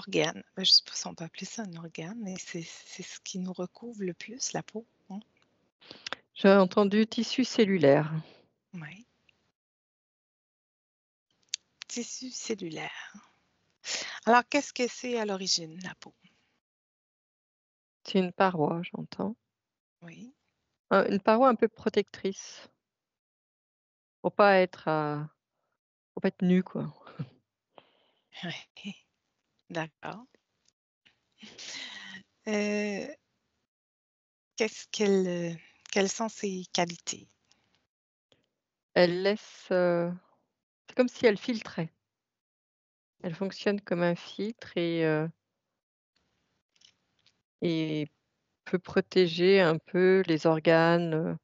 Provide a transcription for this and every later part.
organe. Je ne sais pas si on peut appeler ça un organe, mais c'est ce qui nous recouvre le plus, la peau, hein? J'ai entendu tissu cellulaire. Ouais. Tissu cellulaire. Alors, qu'est-ce que c'est à l'origine, la peau? C'est une paroi, j'entends. Oui. Une paroi un peu protectrice pour pas être, pour pas être nu, quoi. Ouais. D'accord. Heu, qu'est-ce qu'elle, quelles sont ses qualités? Elle laisse, c'est comme si elle filtrait. Elle fonctionne comme un filtre et peut protéger un peu les organes,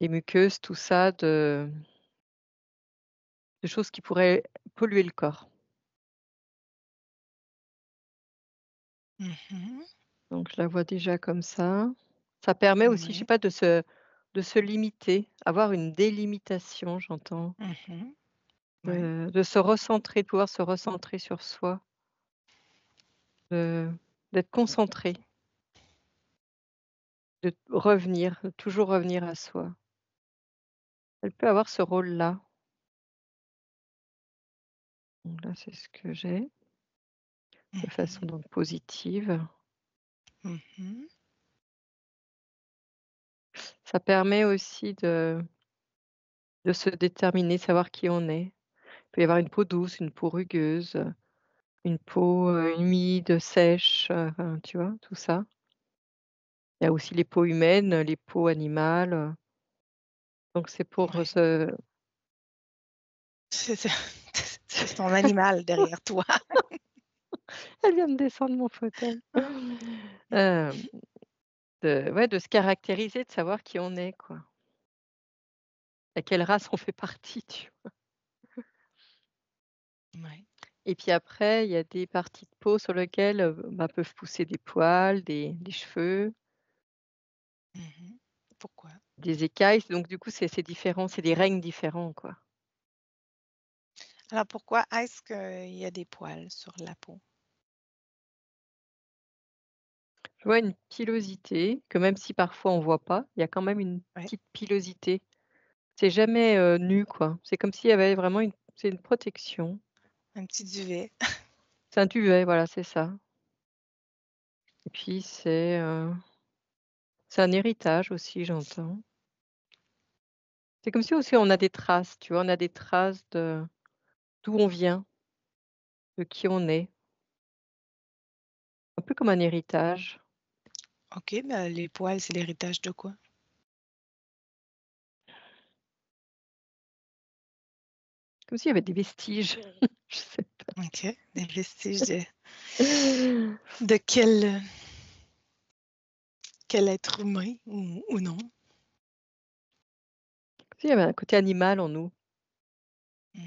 les muqueuses, tout ça de choses qui pourraient polluer le corps. Mmh. Donc je la vois déjà comme ça. Ça permet aussi, je sais Ouais. pas, de se limiter, avoir une délimitation, j'entends, Mmh. Ouais. de se recentrer, de pouvoir se recentrer sur soi, de d'être concentré, de revenir, de toujours revenir à soi. Elle peut avoir ce rôle-là. Donc là, c'est ce que j'ai, de façon Mmh. donc positive. Mmh. Ça permet aussi de se déterminer, savoir qui on est. Il peut y avoir une peau douce, une peau rugueuse, une peau, humide, sèche, enfin, tu vois? Tout ça. Il y a aussi les peaux humaines, les peaux animales, donc c'est pour, Ouais. se C'est ça. C'est ton animal derrière toi. elle vient de descendre mon fauteuil. Hem, de se caractériser, de savoir qui on est, quoi. À quelle race on fait partie, tu vois? Ouais. Et puis après, il y a des parties de peau sur lesquelles, bah, peuvent pousser des poils, des cheveux, Mmh. Pourquoi? des écailles, donc du coup, c'est différent, c'est des règnes différents, quoi. Alors, pourquoi est-ce qu'il y a des poils sur la peau? Je vois une pilosité que même si parfois on voit pas, il y a quand même une Ouais, petite pilosité. C'est jamais, nu, quoi. C'est comme s'il y avait vraiment c'est une protection. un petit duvet. C'est un duvet, voilà, c'est ça. Et puis c'est un héritage aussi, j'entends. C'est comme si aussi on a des traces, tu vois? On a des traces de d'où on vient, de qui on est, un peu comme un héritage. OK, bah, les poils, c'est l'héritage de quoi? Comme s'il y avait des vestiges, je sais OK, des vestiges de pas. de quel être humain ou non? Comme s'il y avait un côté animal en nous. Mmh.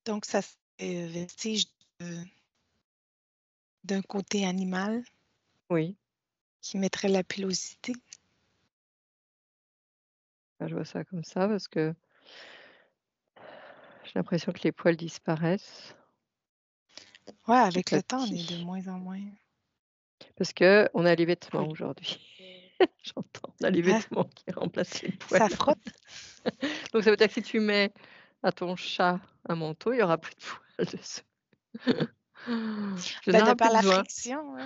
Donc ça serait, vestige de d'un côté animal Oui, qui mettrait la pilosité? bah, je vois ça comme ça parce que j'ai l'impression que les poils disparaissent Ouais, avec petit à le temps, on est de petit. moins en moins. Parce qu'on a les vêtements Poli aujourd'hui. J'entends, on a les ah, vêtements qui remplacent les poils. ça frotte? Donc ça veut dire que si tu mets à ton chat un manteau, il y aura plus de poils dessus. Je Ben, de n'auras plus par la besoin, friction,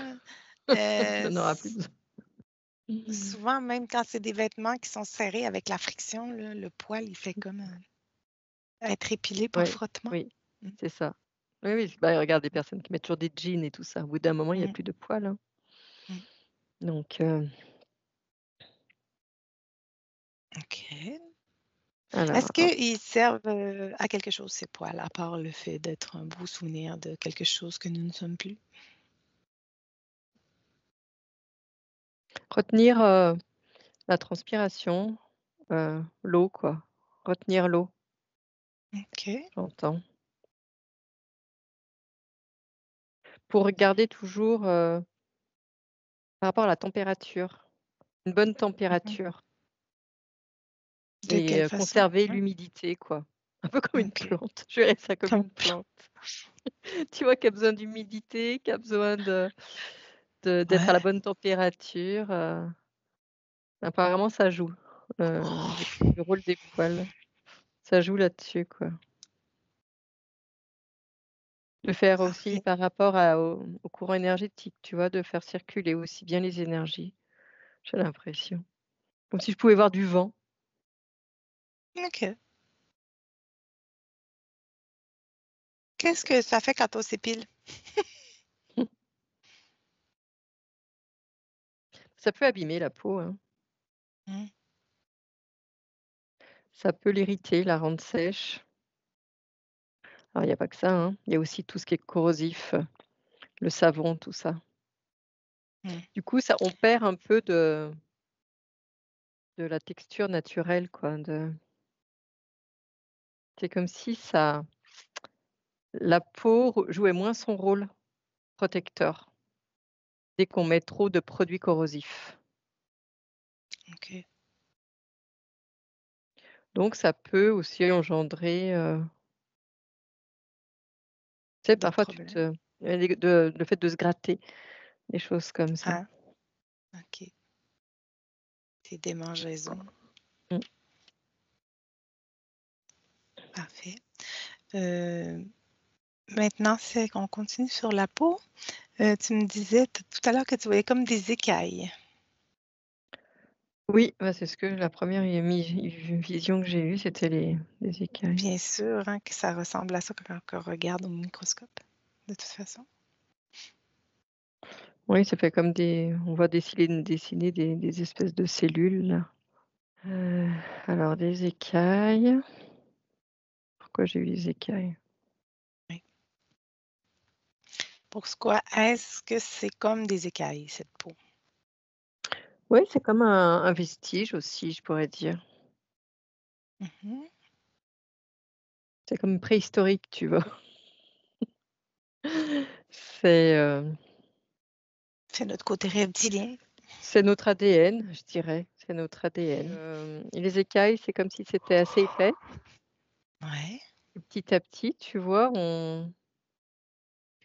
je n'auras plus besoin. souvent, même quand c'est des vêtements qui sont serrés avec la friction, là, le poil, il fait comme, être épilé par Ouais, frottement. oui, Mmh. c'est ça. Oui, oui, bah, regarde les personnes qui mettent toujours des jeans et tout ça, au bout d'un moment, il y a Mmh. plus de poils, hein. Mmh. Donc OK. Est-ce alors, qu'ils servent, à quelque chose ces poils, à part le fait d'être un beau souvenir de quelque chose que nous ne sommes plus? retenir, la transpiration, l'eau, quoi. Retenir l'eau, OK. j'entends. Pour garder toujours, par rapport à la température, une bonne Mmh. température De et quelle façon? conserver Ouais. l'humidité, quoi. un peu comme une OK. plante. Je verrais ça comme Comme une plan plante. Tu vois, qui a besoin d'humidité, qui a besoin d'être à la ouais. bonne température, apparemment ça joue, le rôle des poils. Ça joue là-dessus, quoi. De faire aussi Parfait. par rapport au courant énergétique, tu vois? De faire circuler aussi bien les énergies, j'ai l'impression. Comme si je pouvais voir du vent. OK. Qu'est-ce que ça fait quand on s'épile? Ça peut abîmer la peau, hein. Mmh. Ça peut l'irriter, la rendre sèche. Alors il y a pas que ça, hein, il y a aussi tout ce qui est corrosif, le savon, tout ça. Mmh. Du coup, ça on perd un peu de la texture naturelle, quoi, c'est comme si ça la peau jouait moins son rôle protecteur, dès qu'on met trop de produits corrosifs. OK. Donc ça peut aussi engendrer, tu sais, D'autres parfois tu problèmes? te de le fait de se gratter, des choses comme ça. Ah, OK. Des démangeaisons. Mmh. Parfait. Heu, Maintenant, c'est qu'on continue sur la peau. Tu me disais tout à l'heure que tu voyais comme des écailles. Oui, bah, c'est ce que la première vision que j'ai eue, c'était les écailles. Bien sûr, hein, que ça ressemble à ça quand on regarde au microscope, de toute façon. Oui, ça fait comme on voit dessiner des espèces de cellules là. Heu, alors des écailles, pourquoi j'ai eu des écailles? Oui. Pourquoi est-ce que c'est comme des écailles, cette peau? Oui, c'est comme un vestige aussi, je pourrais dire. Mmh. C'est comme préhistorique, tu vois? C'est, C'est notre côté reptilien. c'est notre ADN, je dirais, c'est notre ADN. Et les écailles, c'est comme si c'était assez épais Ouais. et petit à petit, tu vois, on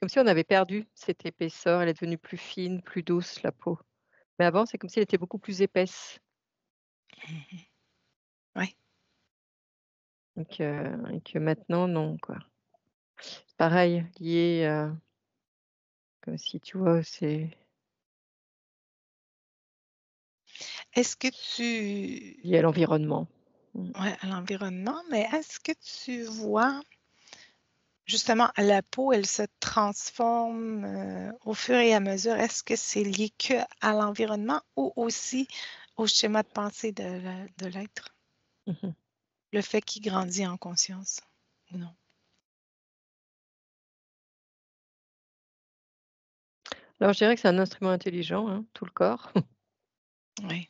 comme si on avait perdu cette épaisseur, elle est devenue plus fine, plus douce, la peau. Mais avant, c'est comme si elle était beaucoup plus épaisse Mmh. Ouais. et que maintenant, non, quoi. Pareil, lié à comme si, tu vois, c'est Est-ce que tu lié à l'environnement. Mmh. ouais, à l'environnement, mais est-ce que tu vois justement la peau, elle se transforme, au fur et à mesure. Est-ce que c'est lié qu'à l'environnement ou aussi au schéma de pensée de l'être? Mmh mh. Le fait qu'il grandit en conscience ou non? Alors je dirais que c'est un instrument intelligent, hein, tout le corps. Oui.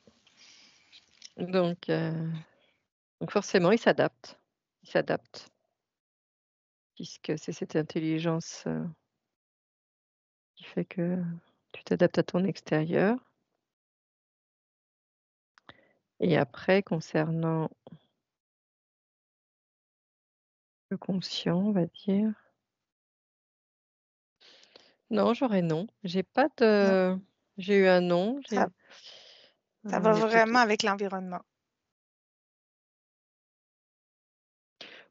Donc heu, donc forcément, il s'adapte. Il s'adapte puisque c'est cette intelligence, qui fait que tu t'adaptes à ton extérieur et après concernant le conscient, on va dire. Non, j'aurais non. J'ai pas Non, de j'ai eu un non, ça ça va il y a peut-être vraiment avec l'environnement.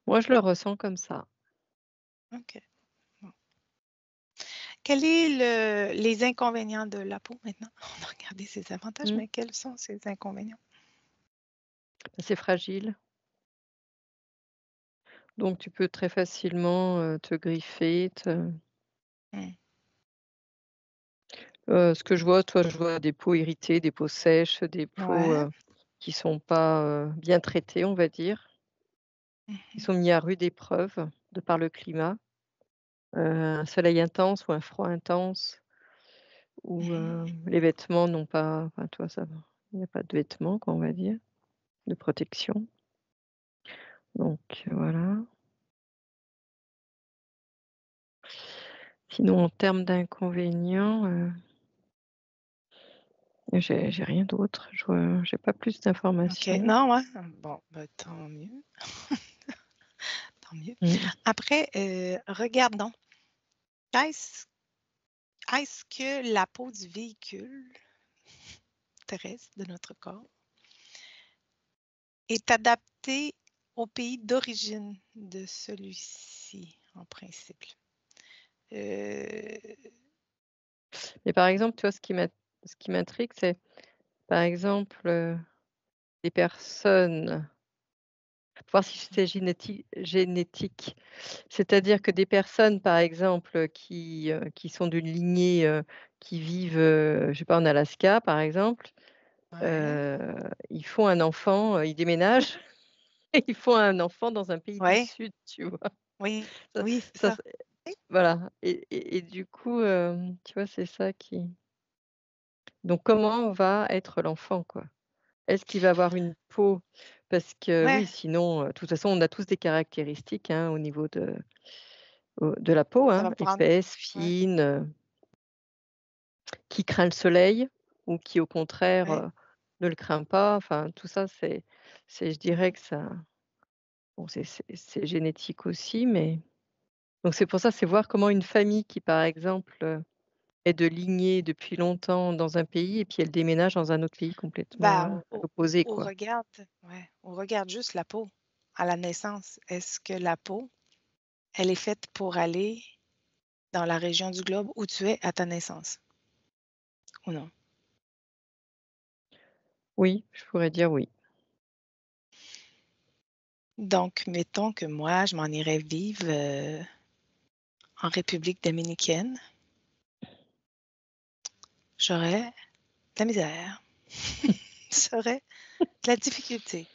moi je le ressens comme ça. OK. Bon. Quel est les inconvénients de la peau maintenant? On a regardé ses avantages, Mmh. mais quels sont ses inconvénients? C'est fragile, donc tu peux très facilement, te griffer, Mmh. ce que je vois, toi, je vois des peaux irritées, des peaux sèches, des peaux, Ouais. qui sont pas, bien traitées, on va dire. Ils Mmh. sont mis à rude épreuve de par le climat, un soleil intense ou un froid intense ou, Mmh. les vêtements n'ont pas enfin, toi, ça va, il y a pas de vêtements, quoi, on va dire, de protection, donc voilà. Sinon en termes d'inconvénients, j'ai rien d'autre. J'ai pas plus OK. d'informations. Non, ouais. Bon, bah, tant mieux. tant mieux. Mmh. Après, regardons, est-ce est-ce que la peau du véhicule terrestre de notre corps est adaptée au pays d'origine de celui-ci, en principe? Heu, Mais par exemple, tu vois, ce qui m'intrigue, c'est, par exemple, des personnes, voir si c'est génétique. C'est-à-dire que des personnes, par exemple, qui sont d'une lignée, qui vivent, je sais pas, en Alaska, par exemple, ouais, heu, ils font un enfant, ils déménagent et ils font un enfant dans un pays du ouais, sud, tu vois? oui, Ça oui, c'est ça ça. c'est voilà et du coup, tu vois, c'est ça qui donc comment va être l'enfant, quoi? Est-ce qu'il va avoir une peau parce que Ouais, oui, sinon, de toute façon, on a tous des caractéristiques, hein, au niveau de la peau, ça hein, va prendre épaisse, ouais, fine, qui craint le soleil ou qui au contraire, ouais, ne le craint pas. Enfin tout ça, je dirais mmh, que ça bon c'est génétique aussi, mais donc c'est pour ça, c'est voir comment une famille qui, par exemple, est de lignée depuis longtemps dans un pays et puis elle déménage dans un autre pays complètement, bah, à l'opposé, on quoi. regarde ouais, on regarde juste la peau à la naissance. Est-ce que la peau, elle est faite pour aller dans la région du globe où tu es à ta naissance ou non? Oui, je pourrais dire oui. Donc, mettons que moi, je m'en irais vivre, en République dominicaine, j'aurais de la misère, j'aurais de la difficulté.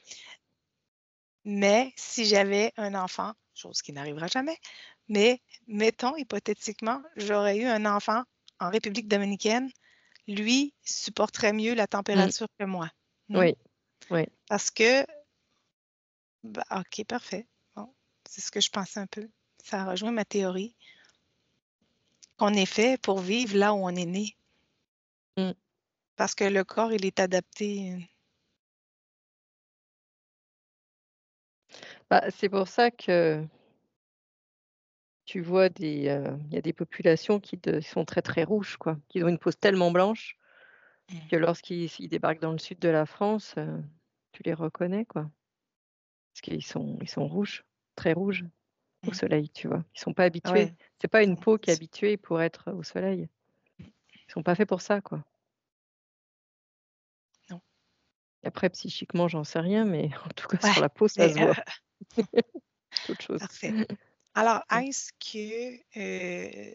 Mais si j'avais un enfant, chose qui n'arrivera jamais, mais mettons hypothétiquement, j'aurais eu un enfant en République dominicaine, lui supporterait mieux la Mmh. température que moi. Mmh? Oui, oui. Parce que bah, OK, parfait. Bon, c'est ce que je pensais un peu. Ça rejoint ma théorie qu'on est fait pour vivre là où on est né. Mmh. Parce que le corps, il est adapté. Bah, c'est pour ça que tu vois il y a des populations qui sont très, très rouges, quoi, qui ont une peau tellement blanche Mmh. que lorsqu'ils débarquent dans le sud de la France, tu les reconnais, quoi. Parce ils sont rouges, très rouges au Mmh. soleil, tu vois? Ils sont pas habitués. Ouais. C'est pas une Non, peau qui est c'est habituée pour être au soleil. Ils sont pas faits pour ça, quoi. non. Après psychiquement, j'en sais rien, mais en tout cas Ouais, sur la peau, ça mais se voit. C'est autre chose. parfait. Alors, Mmh. est-ce que,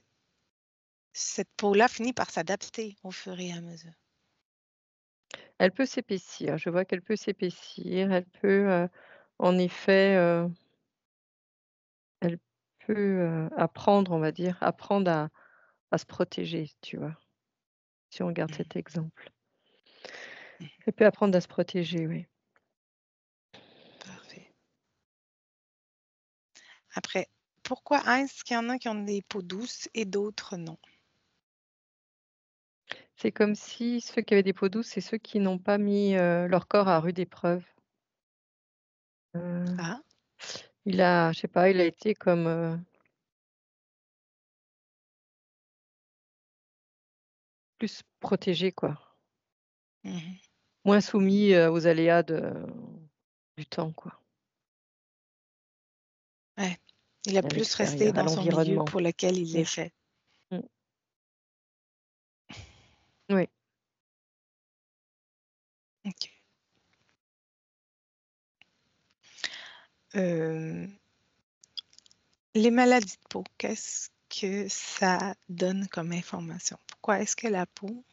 cette peau-là finit par s'adapter au fur et à mesure? Elle peut s'épaissir, je vois qu'elle peut s'épaissir, elle peut, en effet, elle peut, apprendre, on va dire, apprendre à se protéger, tu vois? Si on regarde Mmh. cet exemple. Mmh. Elle peut apprendre à se protéger, oui. Parfait. Après, pourquoi est-ce qu'il y en a qui ont des peaux douces et d'autres non? C'est comme si ceux qui avaient des peaux douces, c'est ceux qui n'ont pas mis, leur corps à rude épreuve. Heu, Ah? je sais pas, il a été comme, plus protégé, quoi. Mmh. Moins soumis, aux aléas du temps, quoi, Ouais. Il a à plus resté l'extérieur, à dans son milieu l'environnement. pour lequel il Mmh, est fait. mmh. Oui. OK. Hem, les maladies de peau, qu'est-ce que ça donne comme information? Pourquoi est-ce que la peau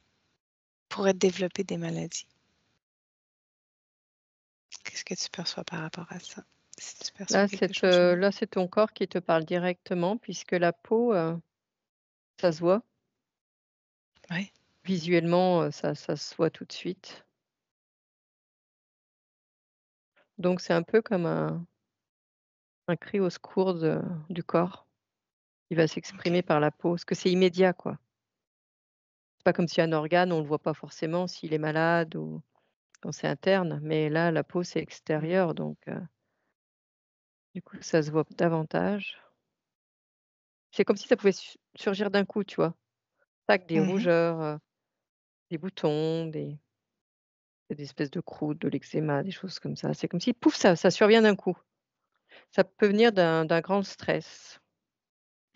pourrait développer des maladies? Qu'est-ce que tu perçois par rapport à ça? Si tu perçois quelque chose, je veux dire. Là, c'est ton corps qui te parle directement puisque la peau, ça se voit. Oui, Visuellement, ça se voit tout de suite. Donc c'est un peu comme un cri au secours du corps. Il va s'exprimer OK. par la peau, parce que c'est immédiat, quoi. C'est pas comme si un organe, on le voit pas forcément s'il est malade ou quand c'est interne, mais là, la peau, c'est Mmh. extérieur, donc Du coup, ça se voit davantage. C'est comme si ça pouvait surgir d'un coup, tu vois? Tac, des Mhm, rougeurs, des boutons, des espèces de croûtes, de l'eczéma, des choses comme ça. C'est comme si pouf, ça survient d'un coup. Ça peut venir d'un grand stress.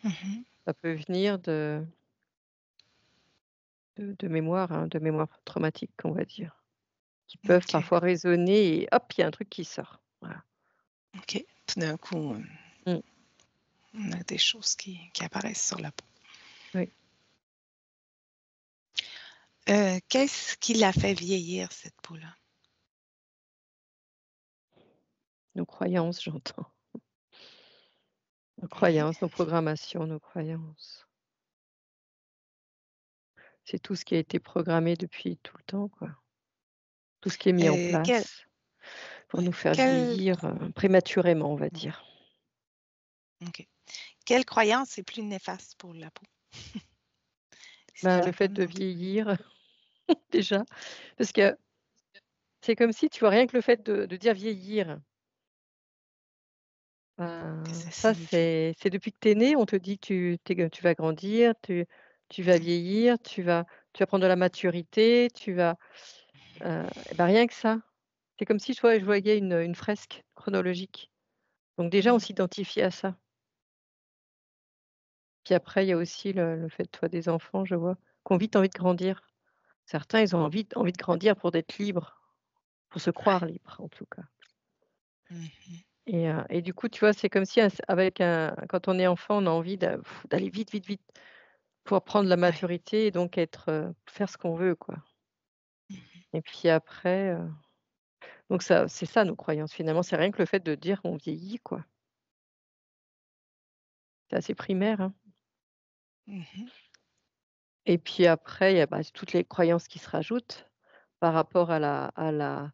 mhm. Ça peut venir de mémoires, hein, de mémoires traumatiques, on va dire, qui peuvent OK, parfois résonner et hop, il y a un truc qui sort. Voilà. OK. Tout d'un coup, Mmh. on a des choses qui apparaissent sur la peau. Oui, Qu'est-ce qui l'a fait vieillir, cette peau-là? nos croyances, j'entends. Nos Oui. croyances, nos programmations, nos croyances. C'est tout ce qui a été programmé depuis tout le temps, quoi. Tout ce qui est mis en Quelle, place pour ouais, nous faire vieillir, prématurément, on va dire. OK. Quelle croyance est plus néfaste pour la peau? Si Ben, tu le dois fait me de donner. vieillir déjà, parce que c'est comme si, tu vois, rien que le fait de dire vieillir, Que ben, ça ça signifie. c'est depuis que tu es né, on te dit que tu vas grandir, tu vas Ouais. vieillir, tu vas prendre de la maturité, et bah, rien que ça, c'est comme si je voyais une fresque chronologique. Donc déjà, on Mmh. s'identifie à ça. Puis après, il y a aussi le fait, toi, des enfants, je vois, qui ont vite envie de grandir. Certains, ils ont envie de grandir pour d'être libres, pour se croire Ouais. libres, en tout cas. Mmh. Et du coup, tu vois, c'est comme si avec quand on est enfant, on a envie d'aller vite, vite, vite pour prendre la Ouais. maturité et donc faire ce qu'on veut, quoi. Mmh. Et puis après, donc ça, c'est ça nos croyances finalement, c'est rien que le fait de dire qu'on vieillit, quoi. C'est assez primaire, hein. Mmh. Et puis après, il y a, bah, toutes les croyances qui se rajoutent par rapport à la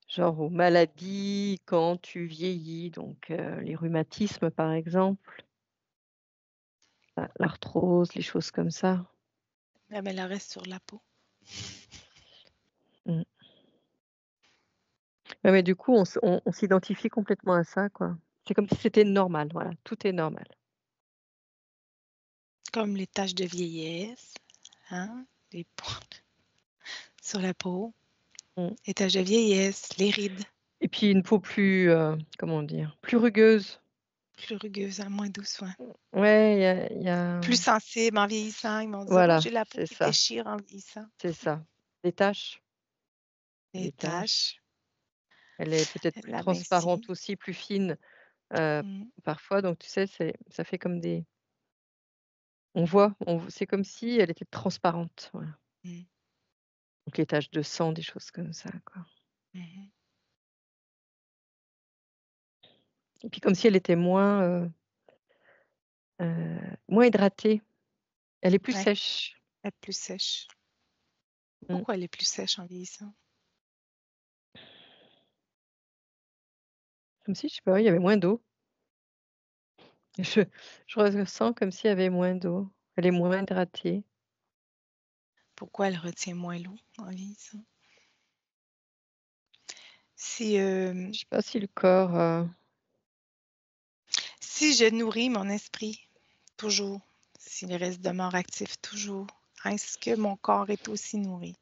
genre aux maladies quand tu vieillis, donc les rhumatismes, par exemple, l'arthrose, les choses comme ça. Ah ben, le reste sur la peau. Mmh. Ouais, mais du coup, on s'identifie complètement à ça, quoi. C'est comme si c'était normal, voilà, tout est normal. Comme les taches de vieillesse, hein, les pointes sur la peau, Mmh. les taches de vieillesse, les rides, Et puis une peau plus, comment dire? Plus rugueuse. plus rugueuses, hein, moins douces, ouais. Ouais, il y a Plus sensibles en vieillissant, ils vont dire: «Oh, voilà, j'ai la peau c'est qui ça, déchire en vieillissant». c'est ça. Des taches, Les des taches. taches, Elle est peut-être plus l'abaissien. transparente aussi, plus fine, heu, Mmh, parfois, donc tu sais, ça fait comme des c'est comme si elle était transparente, voilà. mmh, Donc les taches de sang, des choses comme ça, quoi. mmh. Et puis comme si elle était moins hydratée, elle est plus Ouais, sèche. elle est plus sèche. Mmh. Pourquoi elle est plus sèche en vieillissant? Comme si, je sais pas, il y avait moins d'eau. Je je ressens comme s'il y avait moins d'eau. Elle est moins hydratée. Pourquoi elle retient moins l'eau en vieillissant? Si, Je sais pas si le corps, si je nourris mon esprit toujours, s'il reste demeure actif toujours, est-ce que mon corps est aussi nourri?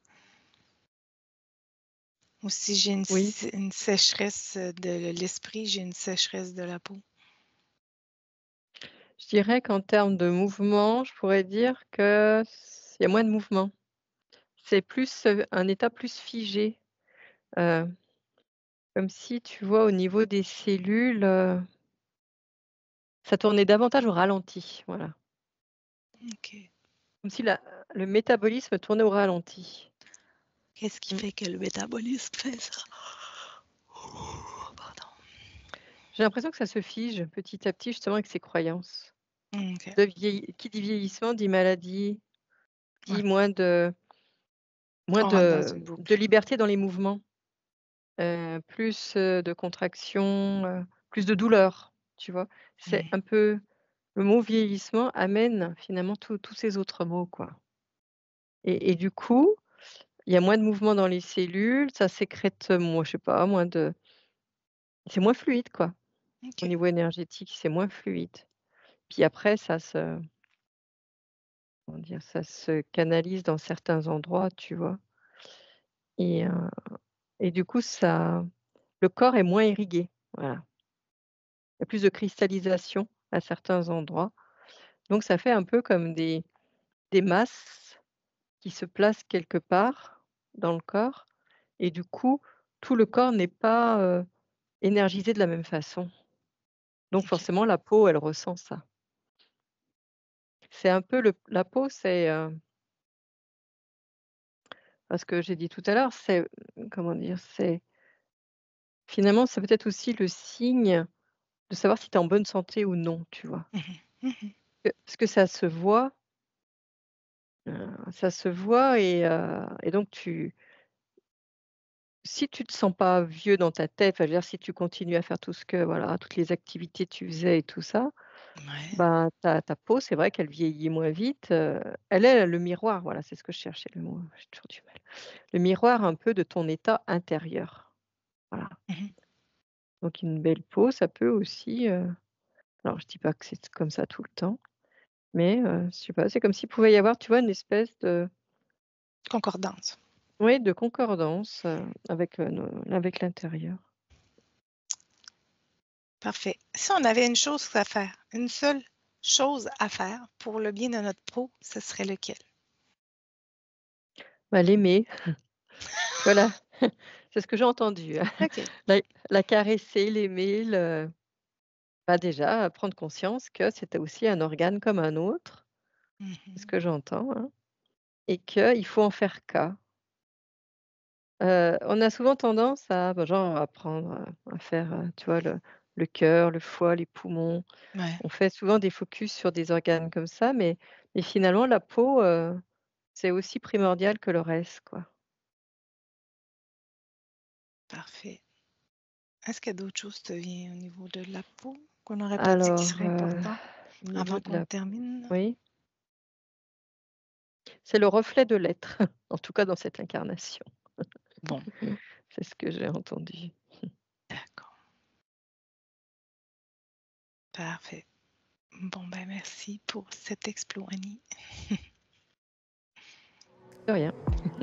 Ou si j'ai oui, une sécheresse de l'esprit, j'ai une sécheresse de la peau? je dirais qu'en termes de mouvement, je pourrais dire que il y a moins de mouvement. C'est plus, un état plus figé, heu, comme si, tu vois, au niveau des cellules, ça tournait davantage au ralenti, voilà. OK. Comme si le métabolisme tournait au ralenti. Qu'est-ce qui Mmh. fait que le métabolisme fait ça? Pardon. J'ai l'impression que ça se fige petit à petit justement avec ces croyances. OK. Qui dit vieillissement dit maladie, Ouais, dit moins on rentre dans de une de boucle. liberté dans les mouvements, plus, de contraction, plus de douleur, tu vois? C'est Mmh. un peu le mot vieillissement amène finalement tous ces autres mots, quoi, et du coup, il y a moins de mouvement dans les cellules, ça sécrète, moi je sais pas, moins de c'est moins fluide, quoi. Au OK. niveau énergétique, c'est moins fluide. Puis après comment dire? Ça se canalise dans certains endroits, tu vois? Et du coup, le corps est moins irrigué, voilà. Il y a plus de cristallisation à certains endroits. Donc ça fait un peu comme des masses qui se placent quelque part dans le corps et du coup, tout le corps n'est pas, énergisé de la même façon. Donc OK. forcément, la peau, elle ressent ça. C'est un peu la peau, ce que j'ai dit tout à l'heure, comment dire? Finalement, c'est peut-être aussi le signe de savoir si tu es en bonne santé ou non, tu vois? Mmh mh. Mmh. Parce que ça se voit et donc si tu te sens pas vieux dans ta tête, enfin, je veux dire, si tu continues à faire tout ce que voilà, toutes les activités que tu faisais et tout ça, Ouais. ben, ta peau, c'est vrai qu'elle vieillit moins vite, elle est le miroir, voilà, c'est ce que je cherchais le mot, j'ai toujours du mal. Le miroir un peu de ton état intérieur, voilà. Mmh. Donc une belle peau, ça peut aussi, alors je dis pas que c'est comme ça tout le temps, mais je sais pas, c'est comme s'il pouvait y avoir, tu vois, une espèce de Concordance. oui, de concordance, avec, avec l'intérieur. Parfait. Si on avait une chose à faire, une seule chose à faire pour le bien de notre peau, ce serait lequel? Bah, l'aimer, tu vois là? C'est ce que j'ai entendu, OK. la caresser, l'aimer, bah, déjà, prendre conscience que c'était aussi un organe comme un autre, c'est ce Mmh. que j'entends, hein, et qu'il faut en faire cas. On a souvent tendance à, bah, genre, à prendre, à faire, tu vois, le cœur, le foie, les poumons. Ouais, On fait souvent des focus sur des organes comme ça, mais finalement la peau, c'est aussi primordial que le reste, quoi. parfait. Est-ce qu'il y a d'autres choses qui te viennent au niveau de la peau qu'on n'aurait pas dit qui Alors, serait important au niveau avant de qu'on la termine? oui, c'est le reflet de l'être, en tout cas dans cette incarnation. Bon, C'est ce que j'ai entendu. d'accord. Parfait. Bon, ben merci pour cet exploit, Annie. De rien.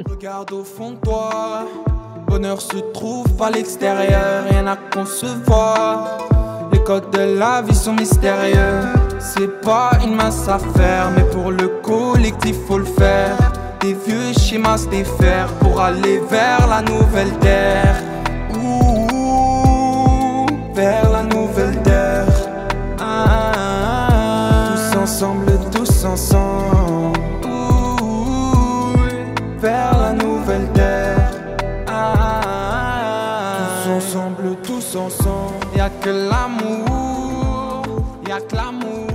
Regarde au fond de toi, bonheur se trouve à l'extérieur, rien à concevoir. Les codes de la vie sont mystérieux. C'est pas une mince affaire, mais pour le collectif faut le faire. Des vieux schémas se défaire pour aller vers la nouvelle terre. Ouh, vers la nouvelle terre. Ah, ah, ah. Tous ensemble, tous ensemble. Ouh, vers la nouvelle terre. Ah, ah, ah. Tous ensemble, tous ensemble. Y'a que l'amour, y'a que l'amour.